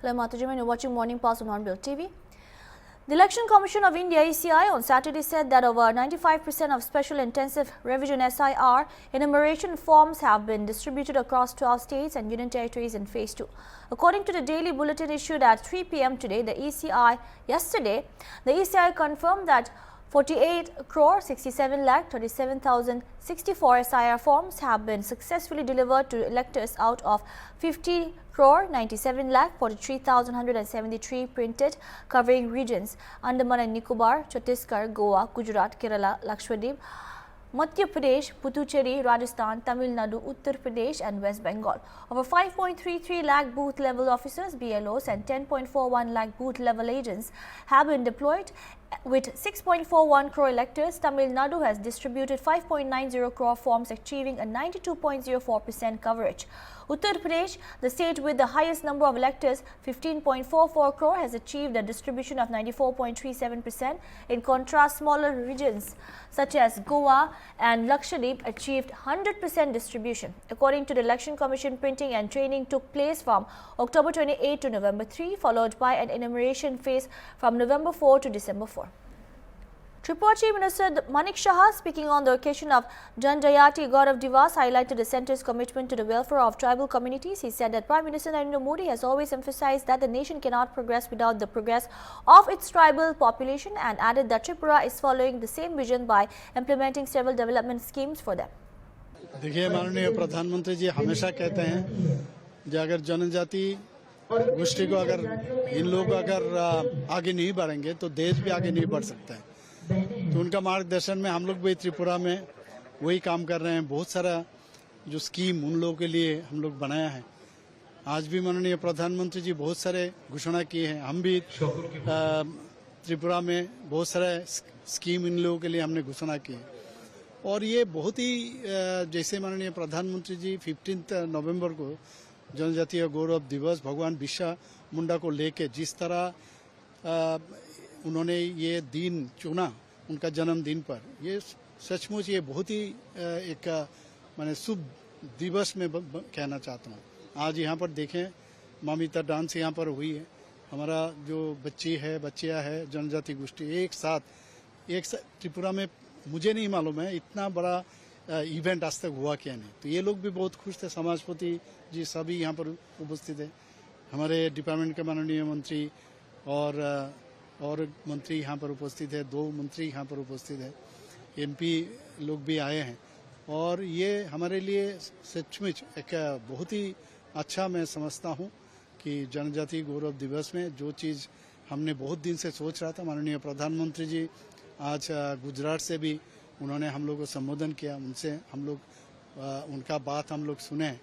Hello, Mataji, and you're watching Morning Pulse on Hornbill TV. The Election Commission of India (ECI) on Saturday said that over 95% of special intensive revision SIR enumeration forms have been distributed across 12 states and union territories in Phase 2. According to the daily bulletin issued at 3 p.m. today, the ECI confirmed that 48 crore 67 lakh 37,064 SIR forms have been successfully delivered to electors out of 50 crore 97 lakh 43,173 printed, covering regions Andaman and Nicobar, Chhattisgarh, Goa, Gujarat, Kerala, Lakshadweep, Madhya Pradesh, Puducherry, Rajasthan, Tamil Nadu, Uttar Pradesh and West Bengal. Over 5.33 lakh booth level officers (BLOs) and 10.41 lakh booth level agents have been deployed. With 6.41 crore electors, Tamil Nadu has distributed 5.90 crore forms, achieving a 92.04% coverage. Uttar Pradesh, the state with the highest number of electors, 15.44 crore, has achieved a distribution of 94.37%. In contrast, smaller regions such as Goa and Lakshadweep achieved 100% distribution. According to the Election Commission, printing and training took place from October 28 to November 3, followed by an enumeration phase from November 4 to December 4. Tripura Chief Minister Manik Shah, speaking on the occasion of Jan Jayati Gaurav Divas, highlighted the centre's commitment to the welfare of tribal communities. He said that Prime Minister Narendra Modi has always emphasized that the nation cannot progress without the progress of its tribal population, and added that Tripura is following the same vision by implementing several development schemes for them. देखिए, माननीय प्रधानमंत्री जी हमेशा कहते हैं कि अगर जनजाति गोष्ठी को अगर इन लोग अगर आगे नहीं बढ़ेंगे तो देश भी आगे नहीं बढ़ सकता है। तो उनका मार्गदर्शन में हम लोग भी त्रिपुरा में वही काम कर रहे हैं। बहुत सारा जो स्कीम उन लोगों के लिए हम लोग बनाया है। आज भी माननीय प्रधानमंत्री जी बहुत सारे घोषणा किए हैं। हम भी त्रिपुरा में बहुत सारे स्कीम इन लोगों के लिए हमने घोषणा की है। और ये बहुत ही जैसे माननीय प्रधानमंत्री जी 15 नवंबर को जनजातीय गौरव दिवस भगवान बिरसा मुंडा को लेके जिस तरह उन्होंने ये दिन चुना उनका जन्मदिन पर, ये सचमुच ये बहुत ही एक मैंने शुभ दिवस में कहना चाहता हूँ। आज यहाँ पर देखें ममिता डांस यहाँ पर हुई है। हमारा जो बच्ची है बच्चियाँ है जनजाति गोष्ठी एक साथ त्रिपुरा में मुझे नहीं मालूम है इतना बड़ा इवेंट आज तक हुआ क्या नहीं। तो ये लोग भी बहुत खुश थे। समाजपति जी सभी यहाँ पर उपस्थित है। हमारे डिपार्टमेंट के माननीय मंत्री और मंत्री यहाँ पर उपस्थित है। 2 मंत्री यहाँ पर उपस्थित है। एमपी लोग भी आए हैं। और ये हमारे लिए सचमुच एक बहुत ही अच्छा मैं समझता हूँ कि जनजाति गौरव दिवस में जो चीज़ हमने बहुत दिन से सोच रहा था, माननीय प्रधानमंत्री जी आज गुजरात से भी उन्होंने हम लोग को संबोधन किया। उनसे हम लोग उनका बात हम लोग सुने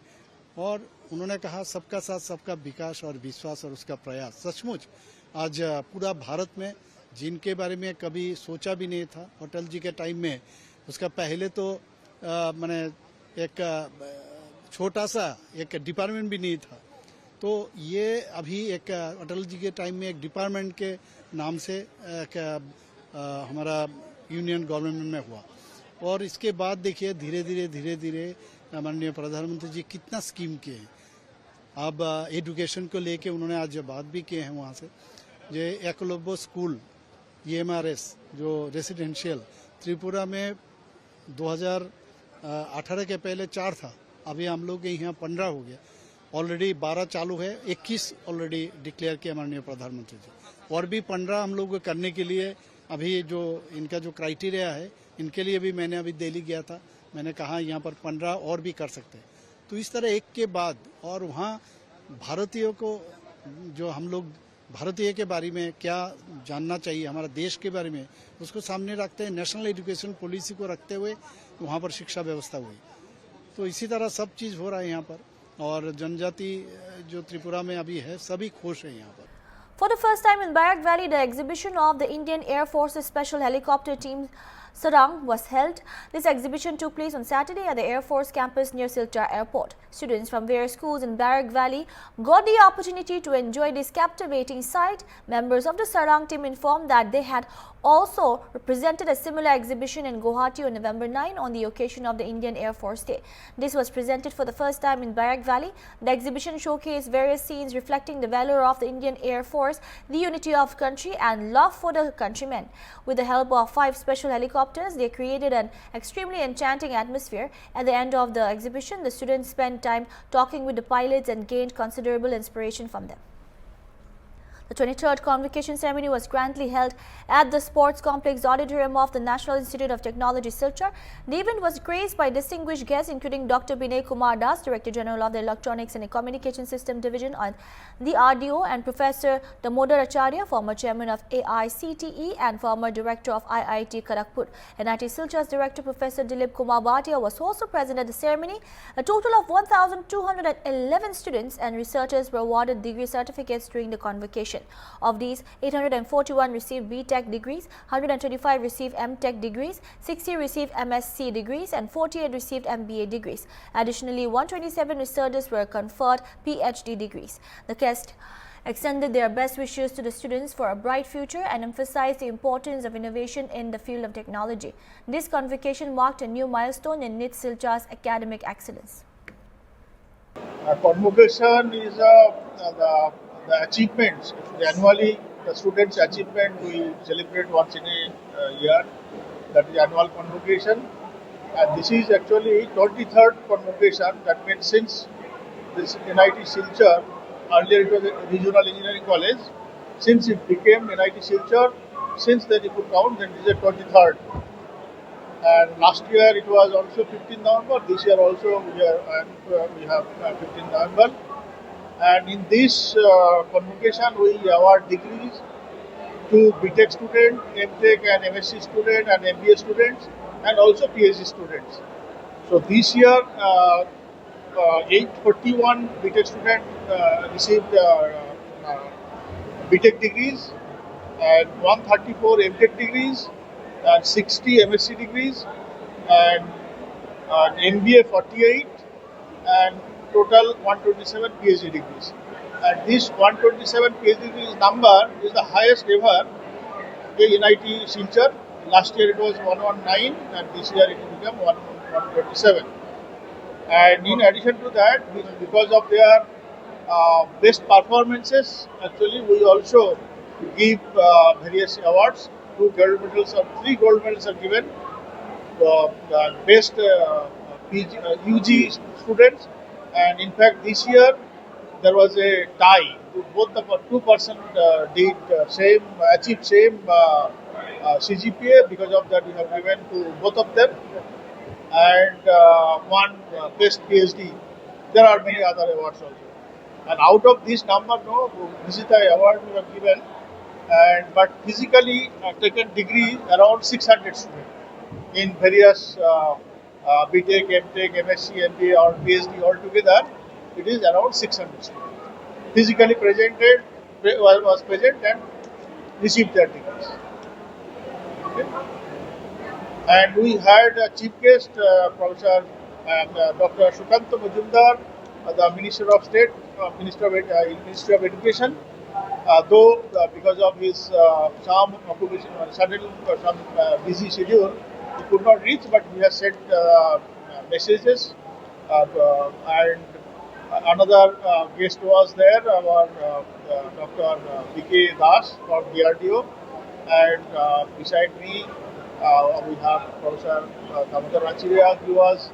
और उन्होंने कहा सबका साथ सबका विकास और विश्वास और उसका प्रयास। सचमुच आज पूरा भारत में जिनके बारे में कभी सोचा भी नहीं था, अटल जी के टाइम में उसका पहले तो मैंने एक छोटा सा एक डिपार्टमेंट भी नहीं था। तो ये अभी एक अटल जी के टाइम में एक डिपार्टमेंट के नाम से एक हमारा यूनियन गवर्नमेंट में हुआ। और इसके बाद देखिए धीरे धीरे माननीय प्रधानमंत्री जी कितना स्कीम किए हैं। अब एजुकेशन को लेके उन्होंने आज बात भी किए हैं वहाँ से। ये एकलव्य स्कूल EMRS जो रेसिडेंशियल त्रिपुरा में 2018 के पहले 4 था, अभी हम लोग के यहाँ 15 हो गया। ऑलरेडी 12 चालू है, 21 ऑलरेडी डिक्लेयर किया माननीय प्रधानमंत्री जी। और भी 15 हम लोग करने के लिए अभी जो इनका जो क्राइटेरिया है इनके लिए भी मैंने अभी दिल्ली गया था। मैंने कहा यहाँ पर 15 और भी कर सकते हैं। तो इस तरह एक के बाद और वहाँ भारतीयों को जो हम लोग भारतीय के बारे में क्या जानना चाहिए, हमारा देश के बारे में उसको सामने रखते हैं। नेशनल एजुकेशन पॉलिसी को रखते हुए वहाँ पर शिक्षा व्यवस्था हुई। तो इसी तरह सब चीज़ हो रहा है यहाँ पर। और जनजाति जो त्रिपुरा में अभी है सभी खुश है यहाँ पर। For the first time in Barak Valley, the exhibition of the Indian Air Force's Special Helicopter Team Sarang was held. This exhibition took place on Saturday at the Air Force campus near Silchar Airport. Students from various schools in Barak Valley got the opportunity to enjoy this captivating sight. Members of the Sarang team informed that they had also presented a similar exhibition in Guwahati on November 9 on the occasion of the Indian Air Force Day. This was presented for the first time in Barak Valley. The exhibition showcased various scenes reflecting the valor of the Indian Air Force, the unity of country and love for the countrymen. With the help of 5 special helicopters, they created an extremely enchanting atmosphere. At the end of the exhibition, the students spent time talking with the pilots and gained considerable inspiration from them. The 23rd convocation ceremony was grandly held at the Sports Complex Auditorium of the National Institute of Technology, Silchar. The event was graced by distinguished guests including Dr. Binay Kumar Das, Director General of the Electronics and Communication System Division on the RDO, and Professor Damodar Acharya, former Chairman of AICTE and former Director of IIT Kharagpur. NIT Silchar's Director Professor Dilip Kumar Bhatia was also present at the ceremony. A total of 1,211 students and researchers were awarded degree certificates during the convocation. Of these, 841 received B.Tech degrees, 125 received M.Tech degrees, 60 received MSc degrees and 48 received MBA degrees. Additionally, 127 researchers were conferred PhD degrees. The guests extended their best wishes to the students for a bright future and emphasized the importance of innovation in the field of technology. This convocation marked a new milestone in NIT Silchar's academic excellence. Convocation is the achievements. Annually, the students' achievement we celebrate once in a year. That is annual convocation, and this is actually 23rd convocation. That means since this NIT Silchar, earlier it was a regional engineering college. Since it became NIT Silchar, since then if you count, then it is a 23rd. And last year it was also 15th November. This year also we have 15th November. And in this convocation, we award degrees to B.Tech students, M.Tech and MSc students and MBA students, and also PhD students. So this year, 841 B.Tech students received B.Tech degrees, and 134 M.Tech degrees, and 60 MSc degrees, and MBA 48, and total 127 PhD degrees. And this 127 PhD degrees number is the highest ever in NIT Silchar. Last year it was 119 and this year it will become 127. And in addition to that, because of their best performances, actually we also give various awards. 3 gold medals are given. The best UG students. And in fact, this year there was a tie. Both the 2% did achieved same CGPA. Because of that, we have given to both of them, and one best PhD. There are many other awards also. And out of this number, this is the award we have given. And but physically taken degree around 600 students in various. B.Tech, M.Tech, MSc, MBA or PhD altogether, it is around 600 students. Physically was present and received their degrees. Okay. And we had a chief guest, Professor Dr. Sukanta Majumdar, the Minister of State, Ministry of Education. Though because of his some occupation, some busy schedule, he could not reach, but he has sent messages. And another guest was there, our Dr. B.K. Das from DRDO, and beside me we have Professor Damodar Acharya. He was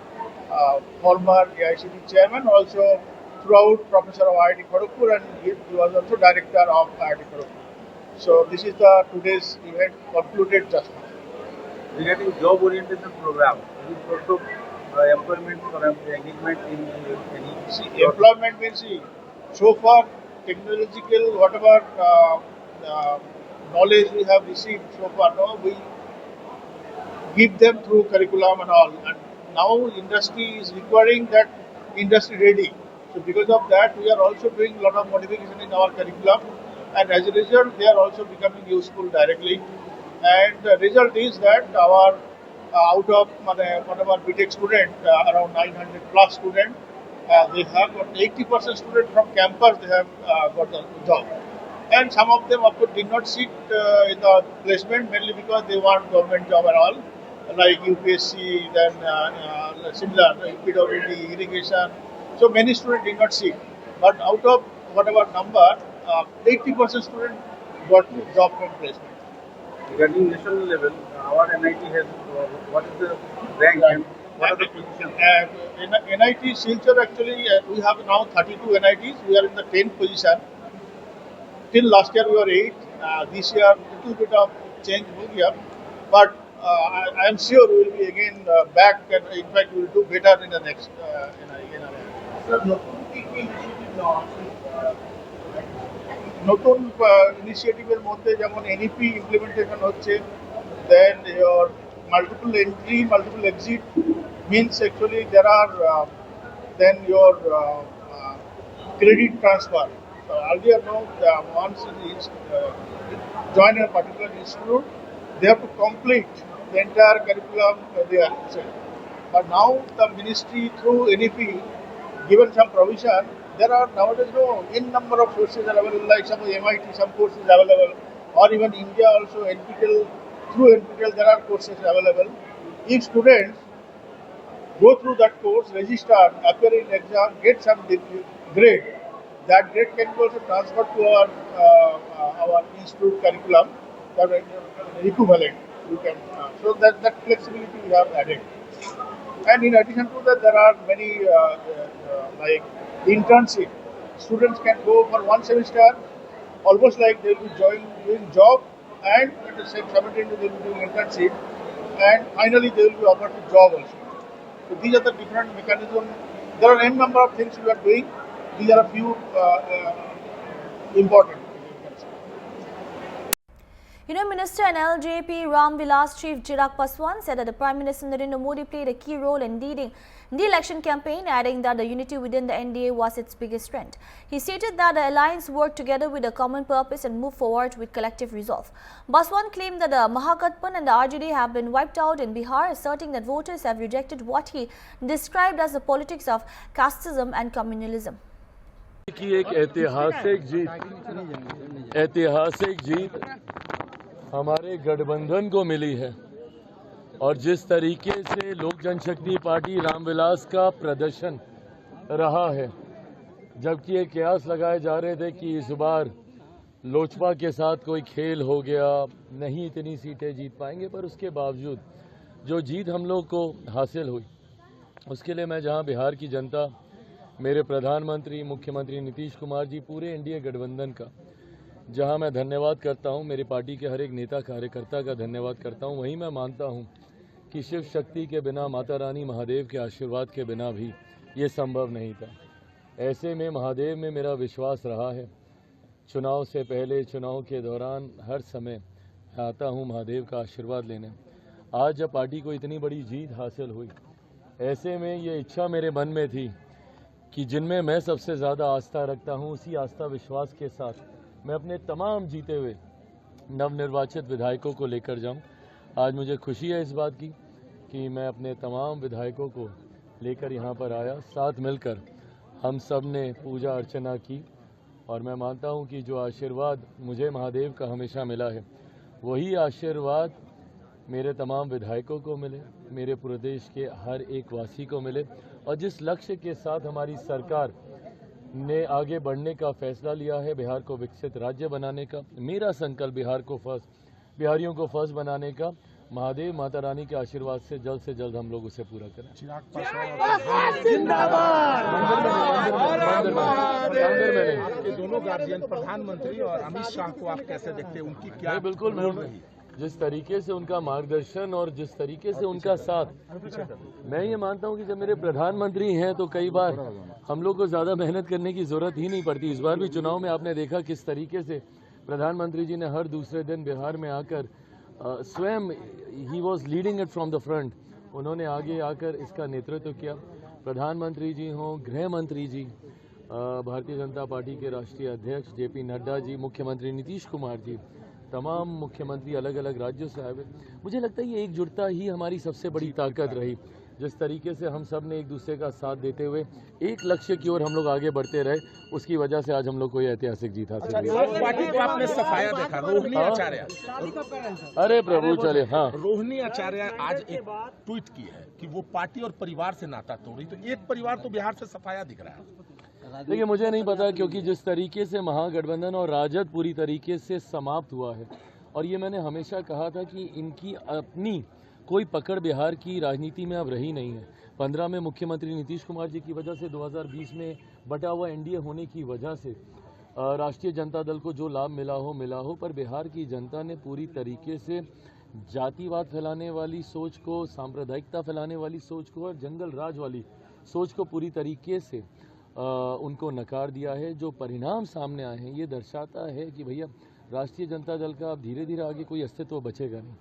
former AICTE chairman, also throughout Professor of IIT Kharagpur, and he was also director of IIT Kharagpur. So this is the today's event concluded just now. Regarding job orientation program, it is also employment or engagement in any. See, employment means so far technological whatever knowledge we have received so far, we give them through curriculum and all. And now industry is requiring that industry ready. So because of that, we are also doing a lot of modification in our curriculum, and as a result, they are also becoming useful directly. And the result is that our out of whatever BTech student, around 900 plus student, they have got 80% student from campus. They have got a job, and some of them of course did not sit in the placement mainly because they want government job and all, like UPSC, then similar PWD, irrigation. So many students did not sit, but out of whatever number, 80% student got job from placement. Regarding national level, our NIT has what is the rank and what are the positions? NIT Silchar actually we have now 32 NITs. We are in the 10th position. Till last year we were 8. This year little bit of change will be up, but I am sure we will be again back, and in fact we will do better in the next নতুন ইনিশিয়েটিভের মধ্যে যেমন NEP implementation হচ্ছে, দেন your multiple entry, multiple exit means actually there are then your credit transfer. So earlier no, once it is join a particular institute, they have to complete the entire curriculum there. But now the ministry through NEP given some provision. There are nowadays in number of sources available, like some MIT, some courses available, or even India also NPTEL, through NPTEL there are courses available. If students go through that course, register, appear in exam, get some grade, that grade can be also transferred to our institute curriculum, that equivalent. You can so that flexibility we have added. And in addition to that, there are many like internship. Students can go for one semester, almost like they will be doing job, and at the same time they will be doing internship, and finally they will be offered a job also. So these are the different mechanisms. There are n number of things we are doing. These are a few important. Union Minister and LJP Ram Vilas Chief Chirag Paswan said that the Prime Minister Narendra Modi played a key role in leading the election campaign, adding that the unity within the NDA was its biggest strength. He stated that the alliance worked together with a common purpose and moved forward with collective resolve. Paswan claimed that the Mahagathbandhan and the RJD have been wiped out in Bihar, asserting that voters have rejected what he described as the politics of casteism and communalism. की एक ऐतिहासिक जीत हमारे गठबंधन को मिली है, और जिस तरीके से लोक जनशक्ति पार्टी रामविलास का प्रदर्शन रहा है, जबकि ये कयास लगाए जा रहे थे कि इस बार लोजपा के साथ कोई खेल हो गया, नहीं इतनी सीटें जीत पाएंगे, पर उसके बावजूद जो जीत हम लोग को हासिल हुई, उसके लिए मैं जहां बिहार की जनता, मेरे प्रधानमंत्री मुख्यमंत्री नीतीश कुमार जी, पूरे एनडीए गठबंधन का जहां मैं धन्यवाद करता हूं, मेरी पार्टी के हर एक नेता कार्यकर्ता का धन्यवाद करता हूं, वहीं मैं मानता हूं कि शिव शक्ति के बिना, माता रानी महादेव के आशीर्वाद के बिना भी ये संभव नहीं था। ऐसे में महादेव में मेरा विश्वास रहा है। चुनाव से पहले, चुनाव के दौरान हर समय आता हूं महादेव का आशीर्वाद लेने। आज जब पार्टी को इतनी बड़ी जीत हासिल हुई, ऐसे में ये इच्छा मेरे मन में थी कि जिनमें मैं सबसे ज़्यादा आस्था रखता हूं, उसी आस्था विश्वास के साथ मैं अपने तमाम जीते हुए नवनिर्वाचित विधायकों को लेकर जाऊं। आज मुझे खुशी है इस बात की कि मैं अपने तमाम विधायकों को लेकर यहां पर आया। साथ मिलकर हम सब ने पूजा अर्चना की, और मैं मानता हूं कि जो आशीर्वाद मुझे महादेव का हमेशा मिला है, वही आशीर्वाद मेरे तमाम विधायकों को मिले, मेरे पूरे देश के हर एक वासी को मिले। और जिस लक्ष्य के साथ हमारी सरकार ने आगे बढ़ने का फैसला लिया है, बिहार को विकसित राज्य बनाने का, मेरा संकल्प बिहारियों को फर्स्ट बनाने का, महादेव माता रानी के आशीर्वाद से जल्द हम लोग उसे पूरा करें। आपके दोनों गार्जियन प्रधानमंत्री और अमित शाह को आप कैसे देखते हैं, उनकी क्या बिल्कुल जिस तरीके से उनका मार्गदर्शन और जिस तरीके से उनका साथ, मैं ये मानता हूं कि जब मेरे प्रधानमंत्री हैं तो कई बार हम लोग को ज़्यादा मेहनत करने की ज़रूरत ही नहीं पड़ती। इस बार भी चुनाव में आपने देखा किस तरीके से प्रधानमंत्री जी ने हर दूसरे दिन बिहार में आकर स्वयं he was leading it from the front, उन्होंने आगे आकर इसका नेतृत्व किया। प्रधानमंत्री जी हों, गृह मंत्री जी, भारतीय जनता पार्टी के राष्ट्रीय अध्यक्ष जेपी नड्डा जी, मुख्यमंत्री नीतीश कुमार जी, तमाम मुख्यमंत्री अलग अलग राज्यों से आए हुए। मुझे लगता है ये एकजुटता ही हमारी सबसे बड़ी ताकत रही। जिस तरीके से हम सब ने एक दूसरे का साथ देते हुए एक लक्ष्य की ओर हम लोग आगे बढ़ते रहे, उसकी वजह से आज हम लोग को ये ऐतिहासिक जीत हासिल हुई। एक पार्टी को आपने सफाया देखा, रोहिणी आचार्य। अरे प्रभु चले, हाँ, रोहिणी आचार्य आज एक ट्वीट की है कि वो पार्टी और परिवार से नाता तोड़ी, तो एक परिवार तो बिहार से सफाया दिख रहा है। देखिए मुझे नहीं पता, क्योंकि जिस तरीके से महागठबंधन और राजद पूरी तरीके से समाप्त हुआ है, और ये मैंने हमेशा कहा था कि इनकी अपनी कोई पकड़ बिहार की राजनीति में अब रही नहीं है। 15 में मुख्यमंत्री नीतीश कुमार जी की वजह से, 2020 में बटा हुआ एनडीए होने की वजह से राष्ट्रीय जनता दल को जो लाभ मिला हो, पर बिहार की जनता ने पूरी तरीके से जातिवाद फैलाने वाली सोच को, सांप्रदायिकता फैलाने वाली सोच को और जंगल राज वाली सोच को पूरी तरीके से उनको नकार दिया है। जो परिणाम सामने आए हैं ये दर्शाता है कि भैया राष्ट्रीय जनता दल का अब धीरे धीरे आगे कोई अस्तित्व बचेगा नहीं।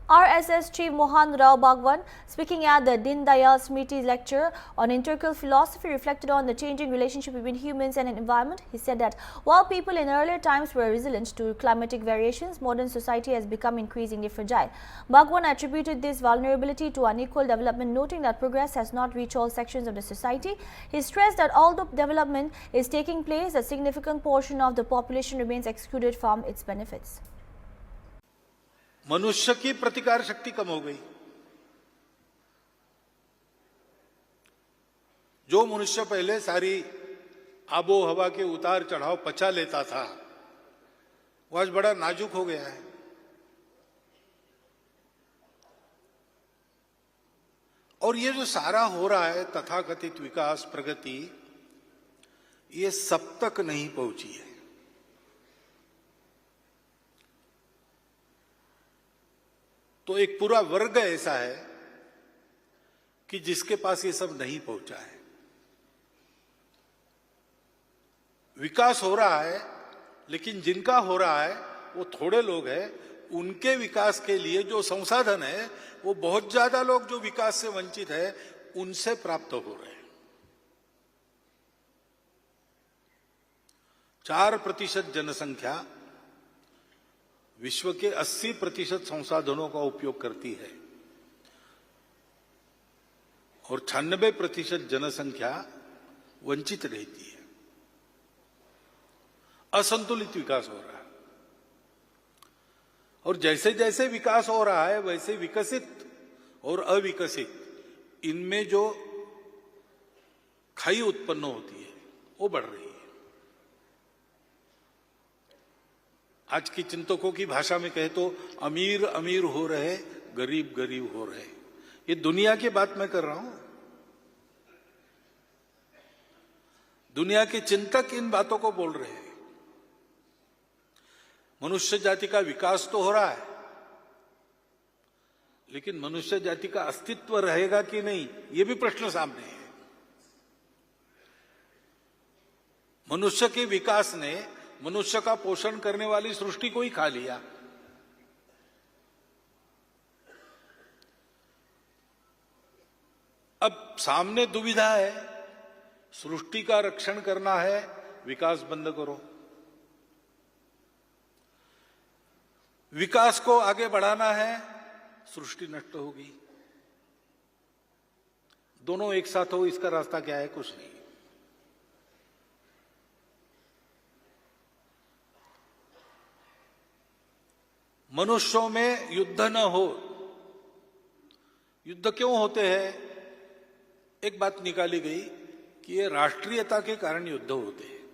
RSS Chief Mohan Rao Bhagwan, speaking at the Din Dayal Smriti lecture on integral philosophy, reflected on the changing relationship between humans and environment. He said that while people in earlier times were resilient to climatic variations, modern society has become increasingly fragile. Bhagwan attributed this vulnerability to unequal development, noting that progress has not reached all sections of the society. He stressed that although development is taking place, a significant portion of the population remains excluded from its benefits. मनुष्य की प्रतिकार शक्ति कम हो गई। जो मनुष्य पहले सारी आबो हवा के उतार चढ़ाव पचा लेता था, वो आज बड़ा नाजुक हो गया है। और ये जो सारा हो रहा है तथाकथित विकास, प्रगति, ये सब तक नहीं पहुंची है। तो एक पूरा वर्ग ऐसा है कि जिसके पास ये सब नहीं पहुंचा है। विकास हो रहा है, लेकिन जिनका हो रहा है वो थोड़े लोग हैं। उनके विकास के लिए जो संसाधन है वो बहुत ज्यादा लोग जो विकास से वंचित है उनसे प्राप्त हो रहे हैं। 4% जनसंख्या विश्व के 80% संसाधनों का उपयोग करती है और 96% जनसंख्या वंचित रहती है। असंतुलित विकास हो रहा है। और जैसे जैसे विकास हो रहा है वैसे विकसित और अविकसित इनमें जो खाई उत्पन्न होती है वो बढ़ रही है। आज की चिंतकों की भाषा में कहे तो अमीर अमीर हो रहे, गरीब गरीब हो रहे। ये दुनिया की बात मैं कर रहा हूं। दुनिया के चिंतक इन बातों को बोल रहे हैं। मनुष्य जाति का विकास तो हो रहा है, लेकिन मनुष्य जाति का अस्तित्व रहेगा कि नहीं, ये भी प्रश्न सामने है। मनुष्य के विकास ने मनुष्य का पोषण करने वाली सृष्टि को ही खा लिया। अब सामने दुविधा है, सृष्टि का रक्षण करना है, विकास बंद करो। विकास को आगे बढ़ाना है, सृष्टि नष्ट होगी। दोनों एक साथ हो, इसका रास्ता क्या है? कुछ नहीं। मनुष्यों में युद्ध न हो। युद्ध क्यों होते हैं? एक बात निकाली गई कि ये राष्ट्रीयता के कारण युद्ध होते हैं।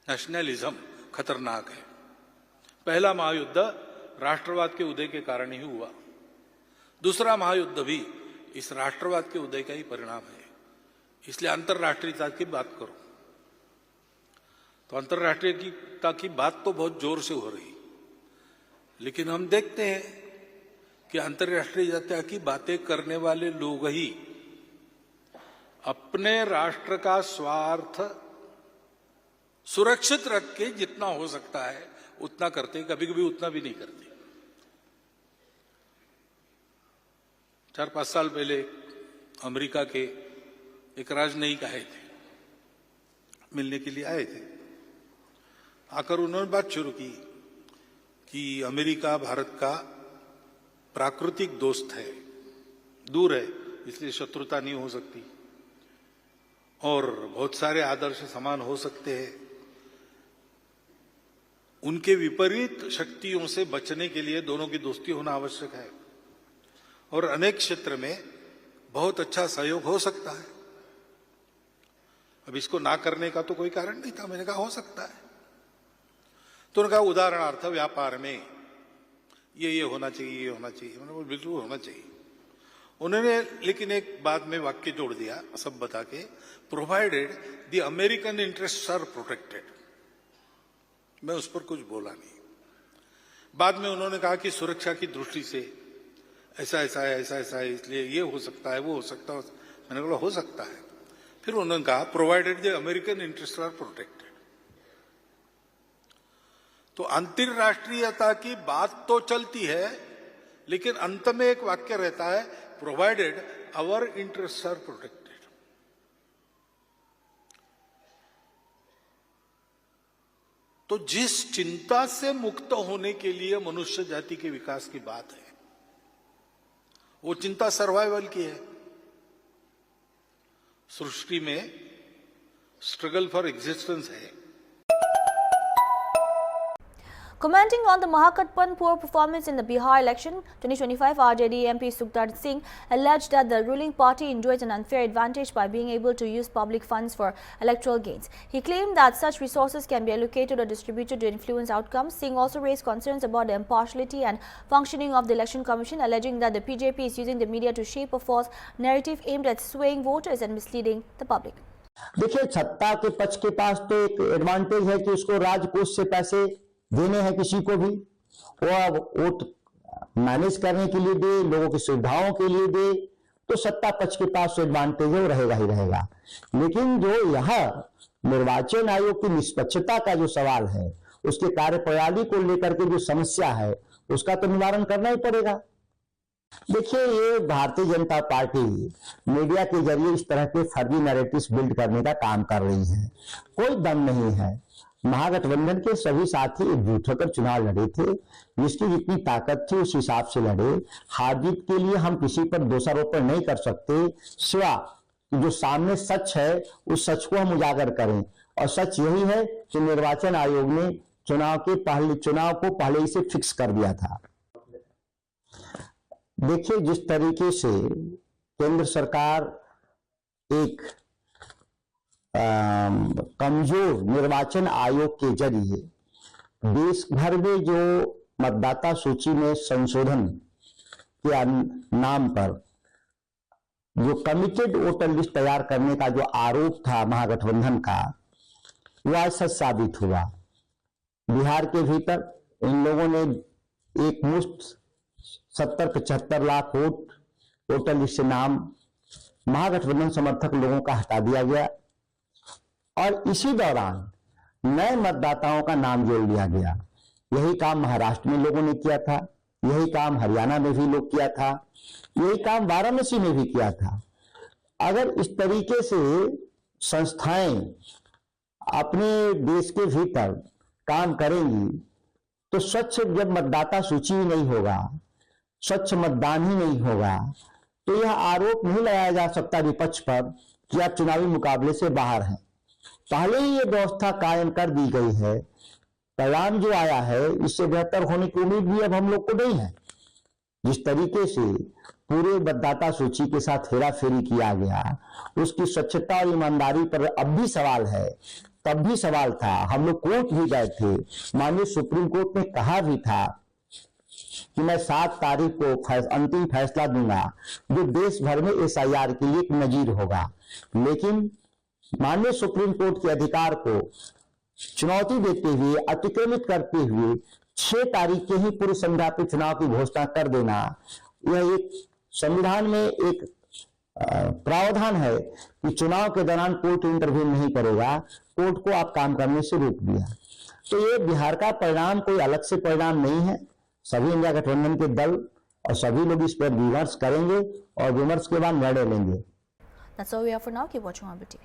नेशनलिज्म खतरनाक है। पहला महायुद्ध राष्ट्रवाद के उदय के कारण ही हुआ। दूसरा महायुद्ध भी इस राष्ट्रवाद के उदय का ही परिणाम है। इसलिए अंतरराष्ट्रीयता की बात करो तो अंतरराष्ट्रीयता की बात तो बहुत जोर से हो रही, लेकिन हम देखते हैं कि अंतरराष्ट्रीयता की बातें करने वाले लोग ही अपने राष्ट्र का स्वार्थ सुरक्षित रख के जितना हो सकता है उतना करते, कभी कभी उतना भी नहीं करते। 4-5 साल पहले अमेरिका के एक राजनयिक आए थे, मिलने के लिए आए थे। आकर उन्होंने बात शुरू की कि अमेरिका भारत का प्राकृतिक दोस्त है, दूर है इसलिए शत्रुता नहीं हो सकती और बहुत सारे आदर्श समान हो सकते हैं। उनके विपरीत शक्तियों से बचने के लिए दोनों की दोस्ती होना आवश्यक है और अनेक क्षेत्र में बहुत अच्छा सहयोग हो सकता है। अब इसको ना करने का तो कोई कारण नहीं था, मैंने कहा हो सकता है। तो उन्होंने कहा उदाहरणार्थ व्यापार में ये होना चाहिए, ये होना चाहिए। मैंने बोला बिल्कुल होना चाहिए। उन्होंने लेकिन एक बाद में वाक्य जोड़ दिया सब बता के, provided the American interest are protected. मैं उस पर कुछ बोला नहीं। बाद में उन्होंने कहा कि सुरक्षा की दृष्टि से ऐसा ऐसा है, ऐसा ऐसा है, इसलिए ये हो सकता है, वो हो सकता है। मैंने बोला हो सकता है। फिर उन्होंने कहा provided the American interest are protected. तो अंतरराष्ट्रीयता की बात तो चलती है, लेकिन अंत में एक वाक्य रहता है provided our interest are protected. तो जिस चिंता से मुक्त होने के लिए मनुष्य जाति के विकास की बात है, वो चिंता सर्वाइवल की है। सृष्टि में स्ट्रगल फॉर एग्जिस्टेंस है। Commenting on the Mahakatpan poor performance in the Bihar election 2025, RJD MP Sukhtar Singh alleged that the ruling party enjoys an unfair advantage by being able to use public funds for electoral gains. He claimed that such resources can be allocated or distributed to influence outcomes. Singh also raised concerns about the impartiality and functioning of the Election Commission, alleging that the BJP is using the media to shape a false narrative aimed at swaying voters and misleading the public. देखिए, सत्ता के पक्ष के पास तो एक advantage है कि उसको राजकोष से पैसे देने हैं किसी को भी, वो वोट मैनेज करने के लिए दे, लोगों की सुविधाओं के लिए दे, तो सत्ता पक्ष के पास एडवांटेज है, वो रहेगा ही रहेगा। लेकिन जो यह निर्वाचन आयोग की निष्पक्षता का जो सवाल है, उसके कार्यप्रणाली को लेकर के जो समस्या है, उसका तो निवारण करना ही पड़ेगा। देखिए, ये भारतीय जनता पार्टी मीडिया के जरिए इस तरह के फर्जी नैरेटिव्स बिल्ड करने का काम कर रही है। कोई दम नहीं है। महागठबंधन के सभी साथी एकजुट होकर चुनाव लड़े थे, जिसकी जितनी ताकत थी उस हिसाब से लड़े। हार जीत के लिए हम किसी पर दोषारोपण नहीं कर सकते, सिवा जो सामने सच है उस सच को हम उजागर करें। और सच यही है कि निर्वाचन आयोग ने चुनाव को पहले ही से फिक्स कर दिया था। देखिए, जिस तरीके से केंद्र सरकार एक कमजोर निर्वाचन आयोग के जरिए देश भर में जो मतदाता सूची में संशोधन के नाम पर जो कमिटेड वोटर लिस्ट तैयार करने का जो आरोप था महागठबंधन का, वह सच साबित हुआ। बिहार के भीतर इन लोगों ने एक मुश्त 70-75 लाख वोटर लिस्ट से नाम महागठबंधन समर्थक लोगों का हटा दिया गया और इसी दौरान नए मतदाताओं का नाम जोड़ लिया गया। यही काम महाराष्ट्र में लोगों ने किया था, यही काम हरियाणा में भी लोग किया था, यही काम वाराणसी में भी किया था। अगर इस तरीके से संस्थाएं अपने देश के भीतर काम करेंगी तो स्वच्छ जब मतदाता सूची ही नहीं होगा, स्वच्छ मतदान ही नहीं होगा, तो यह आरोप नहीं लगाया जा सकता विपक्ष पर कि आप चुनावी मुकाबले से बाहर हैं। पहले ही ये व्यवस्था कायम कर दी गई है। परिणाम जो आया है इससे बेहतर होने की उम्मीद भी अब हम लोग को नहीं है। जिस तरीके से पूरे मतदाता सूची के साथ हेराफेरी किया गया, उसकी स्वच्छता और ईमानदारी पर अब भी सवाल है, तब भी सवाल था। हम लोग कोर्ट भी गए थे, माननीय सुप्रीम कोर्ट ने कहा भी था कि मैं 7 तारीख को अंतिम फैसला दूंगा जो देश भर में SIR के लिए एक नजीर होगा। लेकिन माननीय सुप्रीम कोर्ट के अधिकार को चुनौती देते हुए, अतिक्रमित करते हुए 6 तारीख के ही पूर्व संध्या पे चुनाव की घोषणा कर देना, यह एक संविधान में एक प्रावधान है कि चुनाव के दौरान कोर्ट इंटरवीन नहीं करेगा, कोर्ट को आप काम करने से रोक दिया। तो ये बिहार का परिणाम कोई अलग से परिणाम नहीं है। सभी इंडिया गठबंधन के दल और सभी लोग इस पर विमर्श करेंगे और विमर्श के बाद निर्णय लेंगे। That's all we have for now. Keep watching RBT.